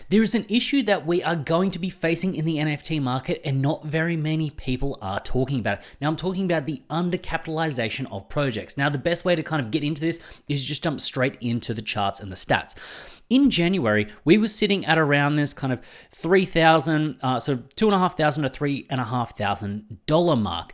There is an issue that we are going to be facing in the NFT market and not very many people are talking about it. Now I'm talking about the undercapitalization of projects. Now the best way to kind of get into this is just jump straight into the charts and the stats. In January, we were sitting at around this kind of $3,000, sort of $2,500 to $3,500 mark.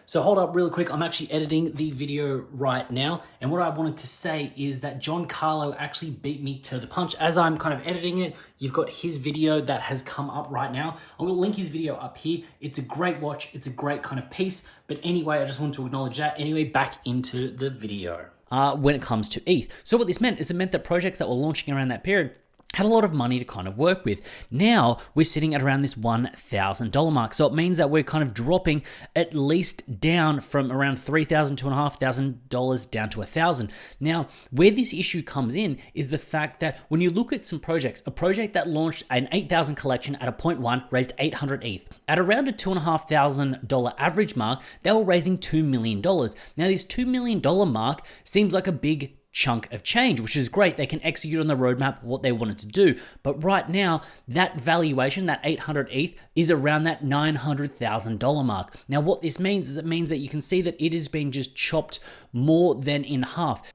So hold up really quick, I'm actually editing the video right now, and what I wanted to say is that Giancarlo actually beat me to the punch. As I'm kind of editing it, you've got his video that has come up right now. I'm gonna link his video up here. It's a great watch, it's a great kind of piece, but anyway, I just wanted to acknowledge that. Anyway, back into the video. When it comes to ETH. So what this meant is it meant that projects that were launching around that period had a lot of money to kind of work with. Now we're sitting at around this $1,000 mark. So it means that we're kind of dropping at least down from around $3,000 to $2,500 down to $1,000. Now, where this issue comes in is the fact that when you look at some projects, a project that launched an 8,000 collection at a 0.1 raised 800 ETH. At around a $2,500 average mark, they were raising $2 million. Now this $2 million mark seems like a big chunk of change, which is great. They can execute on the roadmap what they wanted to do. But right now, that valuation, that 800 ETH, is around that $900,000 mark. Now, what this means is it means that you can see that it is being just chopped more than in half.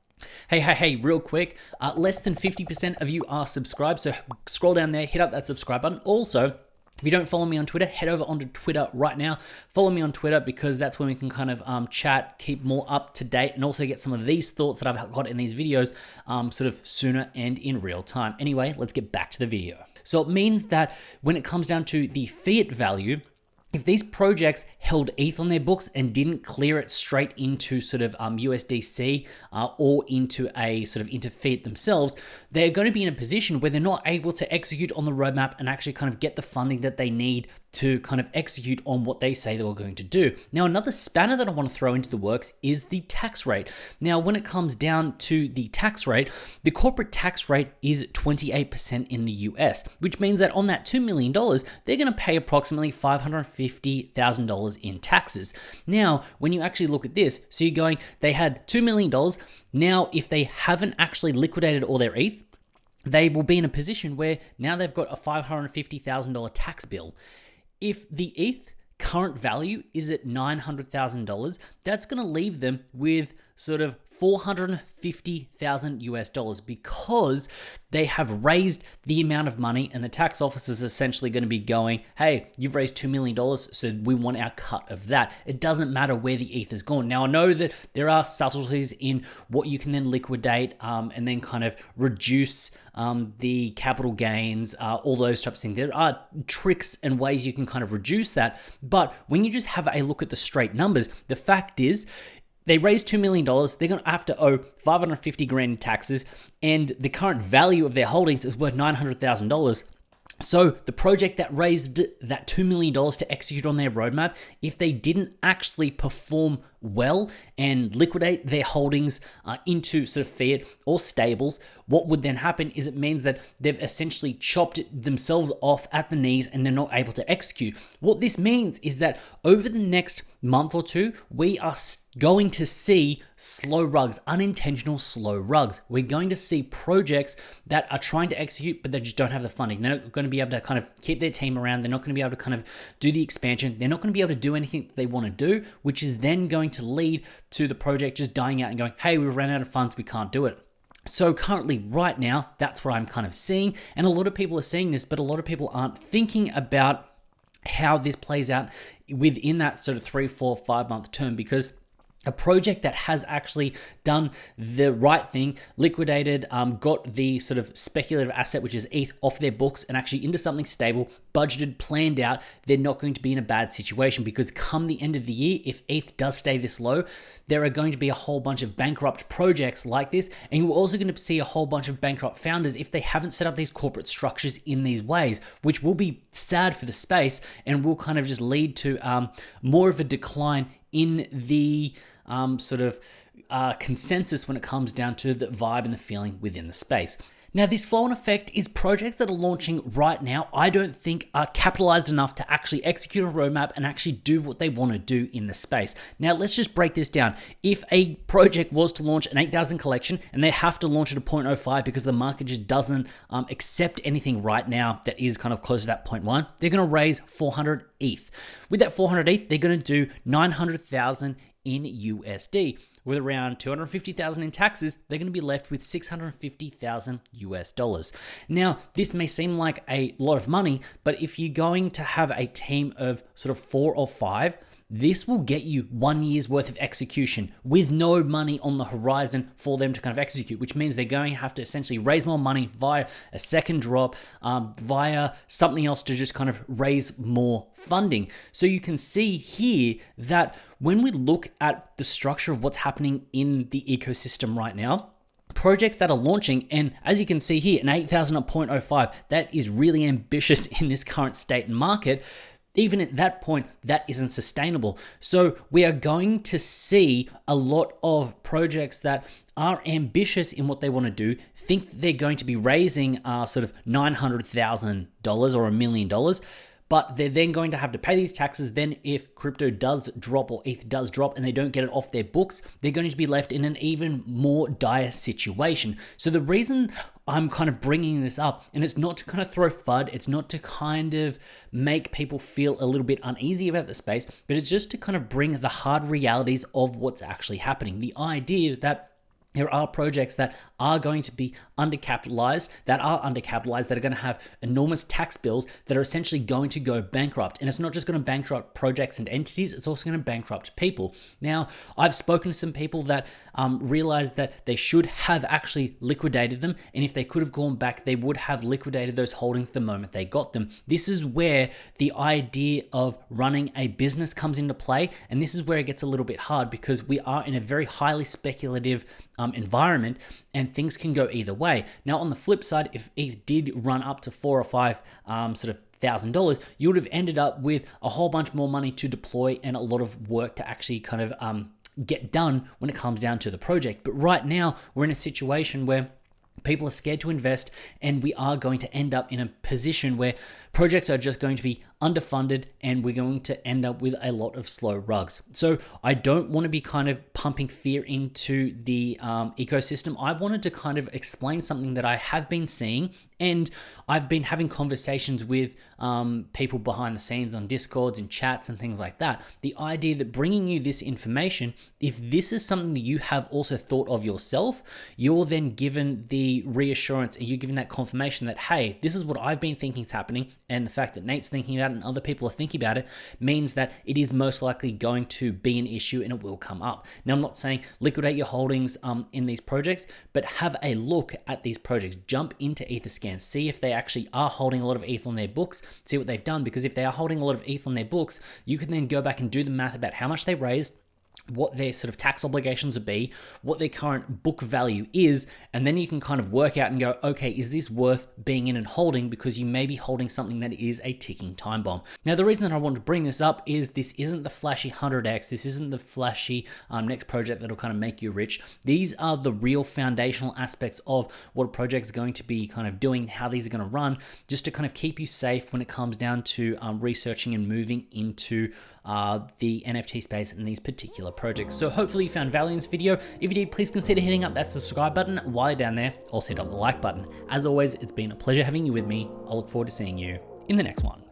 Hey, real quick, less than 50% of you are subscribed. So scroll down there, hit up that subscribe button. Also, if you don't follow me on Twitter, head over onto Twitter right now. Follow me on Twitter because that's when we can kind of chat, keep more up to date, and also get some of these thoughts that I've got in these videos sort of sooner and in real time. Anyway, let's get back to the video. So it means that when it comes down to the fiat value, if these projects held ETH on their books and didn't clear it straight into sort of USDC or into fiat themselves, they're going to be in a position where they're not able to execute on the roadmap and actually kind of get the funding that they need to kind of execute on what they say they were going to do. Now, another spanner that I want to throw into the works is the tax rate. Now, when it comes down to the tax rate, the corporate tax rate is 28% in the US, which means that on that $2 million, they're going to pay approximately $550,000 in taxes. Now, when you actually look at this, so you're going, they had $2 million. Now, if they haven't actually liquidated all their ETH, they will be in a position where now they've got a $550,000 tax bill. If the ETH current value is at $900,000, that's going to leave them with sort of $450,000 US dollars because they have raised the amount of money, and the tax office is essentially going to be going, hey, you've raised $2 million, so we want our cut of that. It doesn't matter where the ETH has gone. Now, I know that there are subtleties in what you can then liquidate and then kind of reduce the capital gains, all those types of things. There are tricks and ways you can kind of reduce that. But when you just have a look at the straight numbers, the fact is, they raised $2 million, they're going to have to owe $550,000 in taxes, and the current value of their holdings is worth $900,000. So the project that raised that $2 million to execute on their roadmap, if they didn't actually perform well and liquidate their holdings into sort of fiat or stables, what would then happen is it means that they've essentially chopped themselves off at the knees and they're not able to execute. What this means is that over the next month or two, we are going to see slow rugs, unintentional slow rugs. We're going to see projects that are trying to execute, but they just don't have the funding. They're not going to be able to kind of keep their team around. They're not going to be able to kind of do the expansion. They're not going to be able to do anything they want to do, which is then going to lead to the project just dying out and going, hey, we ran out of funds, we can't do it. So currently, right now, that's what I'm kind of seeing. And a lot of people are seeing this, but a lot of people aren't thinking about how this plays out within that sort of 3, 4, 5 month term, because a project that has actually done the right thing, liquidated, got the sort of speculative asset, which is ETH, off their books and actually into something stable, budgeted, planned out, they're not going to be in a bad situation, because come the end of the year, if ETH does stay this low, there are going to be a whole bunch of bankrupt projects like this, and you're also going to see a whole bunch of bankrupt founders if they haven't set up these corporate structures in these ways, which will be sad for the space and will kind of just lead to more of a decline in the consensus when it comes down to the vibe and the feeling within the space. Now, this flow-on effect is projects that are launching right now I don't think are capitalized enough to actually execute a roadmap and actually do what they want to do in the space. Now, let's just break this down. If a project was to launch an 8,000 collection and they have to launch at a 0.05 because the market just doesn't accept anything right now that is kind of close to that 0.1, they're going to raise 400 ETH. With that 400 ETH, they're going to do 900,000 in USD. With around 250,000 in taxes, they're going to be left with 650,000 US dollars. Now, this may seem like a lot of money, but if you're going to have a team of sort of 4 or 5, this will get you 1 year's worth of execution with no money on the horizon for them to kind of execute, which means they're going to have to essentially raise more money via a second drop, via something else to just kind of raise more funding. So you can see here that when we look at the structure of what's happening in the ecosystem right now, projects that are launching, and as you can see here, an 8,000 at 0.05, that is really ambitious in this current state and market. Even at that point, that isn't sustainable. So we are going to see a lot of projects that are ambitious in what they want to do, think that they're going to be raising sort of $900,000 or $1 million, but they're then going to have to pay these taxes. Then if crypto does drop or ETH does drop and they don't get it off their books, they're going to be left in an even more dire situation. So the reason I'm kind of bringing this up, and it's not to kind of throw FUD, it's not to kind of make people feel a little bit uneasy about the space, but it's just to kind of bring the hard realities of what's actually happening. The idea that there are projects that are going to be undercapitalized, that are going to have enormous tax bills that are essentially going to go bankrupt. And it's not just going to bankrupt projects and entities, it's also going to bankrupt people. Now, I've spoken to some people that realized that they should have actually liquidated them. And if they could have gone back, they would have liquidated those holdings the moment they got them. This is where the idea of running a business comes into play. And this is where it gets a little bit hard because we are in a very highly speculative environment and things can go either way. Now, on the flip side, if ETH did run up to 4 or 5 sort of $1,000, you would have ended up with a whole bunch more money to deploy and a lot of work to actually kind of get done when it comes down to the project. But right now, we're in a situation where people are scared to invest, and we are going to end up in a position where projects are just going to be underfunded, and we're going to end up with a lot of slow rugs. So I don't want to be kind of pumping fear into the ecosystem. I wanted to kind of explain something that I have been seeing, and I've been having conversations with people behind the scenes on Discords and chats and things like that. The idea that bringing you this information, if this is something that you have also thought of yourself, you're then given the reassurance and you're given that confirmation that, hey, this is what I've been thinking is happening, and the fact that Nate's thinking about it and other people are thinking about it means that it is most likely going to be an issue and it will come up. Now, I'm not saying liquidate your holdings in these projects, but have a look at these projects. Jump into Etherscan, see if they actually are holding a lot of ETH on their books, see what they've done, because if they are holding a lot of ETH on their books, you can then go back and do the math about how much they raised, what their sort of tax obligations would be, what their current book value is, and then you can kind of work out and go, okay, is this worth being in and holding, because you may be holding something that is a ticking time bomb. Now, the reason that I want to bring this up is this isn't the flashy 100x, this isn't the flashy next project that'll kind of make you rich. These are the real foundational aspects of what a project is going to be kind of doing, how these are going to run, just to kind of keep you safe when it comes down to researching and moving into the NFT space in these particular projects. So hopefully you found value in this video. If you did, please consider hitting up that subscribe button. While you're down there, also hit up the like button. As always, it's been a pleasure having you with me. I look forward to seeing you in the next one.